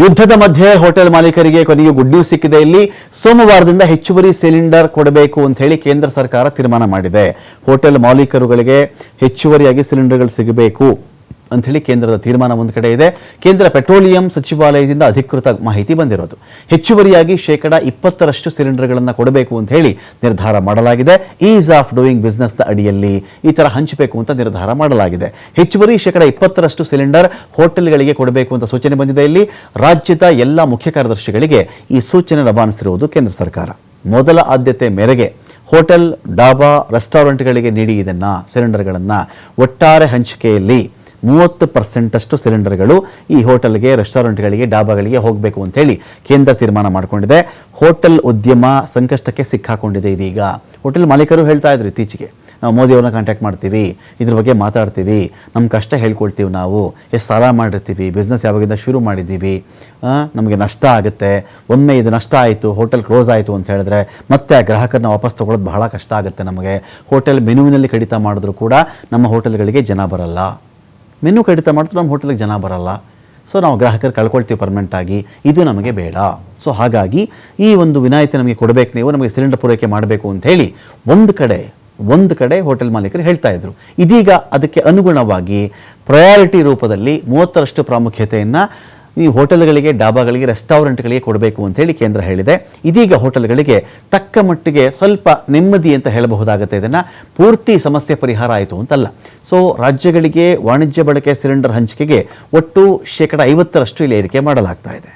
ಯುದ್ಧದ ಮಧ್ಯೆ ಹೋಟೆಲ್ ಮಾಲೀಕರಿಗೆ ಕೊನೆಗೂ ಗುಡ್ ನ್ಯೂಸ್ ಸಿಕ್ಕಿದೆ. ಇಲ್ಲಿ ಸೋಮವಾರದಿಂದ ಹೆಚ್ಚುವರಿ ಸಿಲಿಂಡರ್ ಕೊಡಬೇಕು ಅಂತ ಹೇಳಿ ಕೇಂದ್ರ ಸರ್ಕಾರ ತೀರ್ಮಾನ ಮಾಡಿದೆ. ಹೋಟೆಲ್ ಮಾಲೀಕರುಗಳಿಗೆ ಹೆಚ್ಚುವರಿಯಾಗಿ ಸಿಲಿಂಡರ್ಗಳು ಸಿಗಬೇಕು ಅಂತ ಹೇಳಿ ಕೇಂದ್ರದ ತೀರ್ಮಾನ ಒಂದು ಕಡೆ ಇದೆ. ಕೇಂದ್ರ ಪೆಟ್ರೋಲಿಯಂ ಸಚಿವಾಲಯದಿಂದ ಅಧಿಕೃತ ಮಾಹಿತಿ ಬಂದಿರೋದು. ಹೆಚ್ಚುವರಿಯಾಗಿ 20% ಸಿಲಿಂಡರ್ಗಳನ್ನು ಕೊಡಬೇಕು ಅಂತ ಹೇಳಿ ನಿರ್ಧಾರ ಮಾಡಲಾಗಿದೆ. ಈಸ್ ಆಫ್ ಡೂಯಿಂಗ್ ಬಿಸ್ನೆಸ್ನ ಅಡಿಯಲ್ಲಿ ಈ ಥರ ಹಂಚಬೇಕು ಅಂತ ನಿರ್ಧಾರ ಮಾಡಲಾಗಿದೆ. ಹೆಚ್ಚುವರಿ 20% ಸಿಲಿಂಡರ್ ಹೋಟೆಲ್ಗಳಿಗೆ ಕೊಡಬೇಕು ಅಂತ ಸೂಚನೆ ಬಂದಿದೆ. ಇಲ್ಲಿ ರಾಜ್ಯದ ಎಲ್ಲ ಮುಖ್ಯ ಕಾರ್ಯದರ್ಶಿಗಳಿಗೆ ಈ ಸೂಚನೆ ರವಾನಿಸಿರುವುದು ಕೇಂದ್ರ ಸರ್ಕಾರ. ಮೊದಲ ಆದ್ಯತೆ ಮೇರೆಗೆ ಹೋಟೆಲ್, ಡಾಬಾ, ರೆಸ್ಟೋರೆಂಟ್ಗಳಿಗೆ ನೀಡಿ ಇದನ್ನು ಸಿಲಿಂಡರ್ಗಳನ್ನು. ಒಟ್ಟಾರೆ ಹಂಚಿಕೆಯಲ್ಲಿ 30% ಸಿಲಿಂಡರ್ಗಳು ಈ ಹೋಟೆಲ್ಗೆ, ರೆಸ್ಟೋರೆಂಟ್ಗಳಿಗೆ, ಡಾಬಾಗಳಿಗೆ ಹೋಗಬೇಕು ಅಂತೇಳಿ ಕೇಂದ್ರ ತೀರ್ಮಾನ ಮಾಡಿಕೊಂಡಿದೆ. ಹೋಟೆಲ್ ಉದ್ಯಮ ಸಂಕಷ್ಟಕ್ಕೆ ಸಿಕ್ಕಾಕೊಂಡಿದೆ. ಇದೀಗ ಹೋಟೆಲ್ ಮಾಲೀಕರು ಹೇಳ್ತಾ ಇದ್ರು ಇತ್ತೀಚೆಗೆ, ನಾವು ಮೋದಿಯವ್ರನ್ನ ಕಾಂಟ್ಯಾಕ್ಟ್ ಮಾಡ್ತೀವಿ, ಇದ್ರ ಬಗ್ಗೆ ಮಾತಾಡ್ತೀವಿ, ನಮ್ಮ ಕಷ್ಟ ಹೇಳ್ಕೊಳ್ತೀವಿ, ನಾವು ಎಷ್ಟು ಸಾಲ ಮಾಡಿರ್ತೀವಿ, ಬಿಸ್ನೆಸ್ ಯಾವಾಗಿಂದ ಶುರು ಮಾಡಿದ್ದೀವಿ, ನಮಗೆ ನಷ್ಟ ಆಗುತ್ತೆ, ಒಮ್ಮೆ ಇದು ನಷ್ಟ ಆಯಿತು, ಹೋಟೆಲ್ ಕ್ಲೋಸ್ ಆಯಿತು ಅಂತ ಹೇಳಿದ್ರೆ ಮತ್ತೆ ಆ ಗ್ರಾಹಕರನ್ನ ವಾಪಸ್ ತೊಗೊಳೋದು ಬಹಳ ಕಷ್ಟ ಆಗುತ್ತೆ ನಮಗೆ. ಹೋಟೆಲ್ ಮೆನುವಿನಲ್ಲಿ ಕಡಿತ ಮಾಡಿದ್ರು ಕೂಡ ನಮ್ಮ ಹೋಟೆಲ್ಗಳಿಗೆ ಜನ ಬರಲ್ಲ. ಮೆನು ಕಡಿತ ಮಾಡಿದ್ರೆ ನಮ್ಮ ಹೋಟೆಲ್ಗೆ ಜನ ಬರಲ್ಲ. ಸೊ ನಾವು ಗ್ರಾಹಕರು ಕಳ್ಕೊಳ್ತೀವಿ ಪರ್ಮನೆಂಟಾಗಿ. ಇದು ನಮಗೆ ಬೇಡ. ಸೊ ಹಾಗಾಗಿ ಈ ಒಂದು ವಿನಾಯಿತಿ ನಮಗೆ ಕೊಡಬೇಕು, ನೀವು ನಮಗೆ ಸಿಲಿಂಡರ್ ಪೂರೈಕೆ ಮಾಡಬೇಕು ಅಂತ ಹೇಳಿ ಒಂದು ಕಡೆ ಹೋಟೆಲ್ ಮಾಲೀಕರು ಹೇಳ್ತಾ ಇದ್ರು. ಇದೀಗ ಅದಕ್ಕೆ ಅನುಗುಣವಾಗಿ ಪ್ರಯಾರಿಟಿ ರೂಪದಲ್ಲಿ 30% ಪ್ರಾಮುಖ್ಯತೆಯನ್ನು ಈ ಹೋಟೆಲ್ಗಳಿಗೆ, ಡಾಬಾಗಳಿಗೆ, ರೆಸ್ಟೋರೆಂಟ್ಗಳಿಗೆ ಕೊಡಬೇಕು ಅಂತ ಹೇಳಿ ಕೇಂದ್ರ ಹೇಳಿದೆ. ಇದೀಗ ಹೋಟೆಲ್ಗಳಿಗೆ ತಕ್ಕ ಮಟ್ಟಿಗೆ ಸ್ವಲ್ಪ ನೆಮ್ಮದಿ ಅಂತ ಹೇಳಬಹುದಾಗುತ್ತೆ. ಇದನ್ನು ಪೂರ್ತಿ ಸಮಸ್ಯೆ ಪರಿಹಾರ ಆಯಿತು ಅಂತಲ್ಲ. ಸೊ ರಾಜ್ಯಗಳಿಗೆ ವಾಣಿಜ್ಯ ಬಳಕೆ ಸಿಲಿಂಡರ್ ಹಂಚಿಕೆಗೆ ಒಟ್ಟು 50% ಇಲ್ಲಿ ಏರಿಕೆ ಮಾಡಲಾಗ್ತಾ ಇದೆ.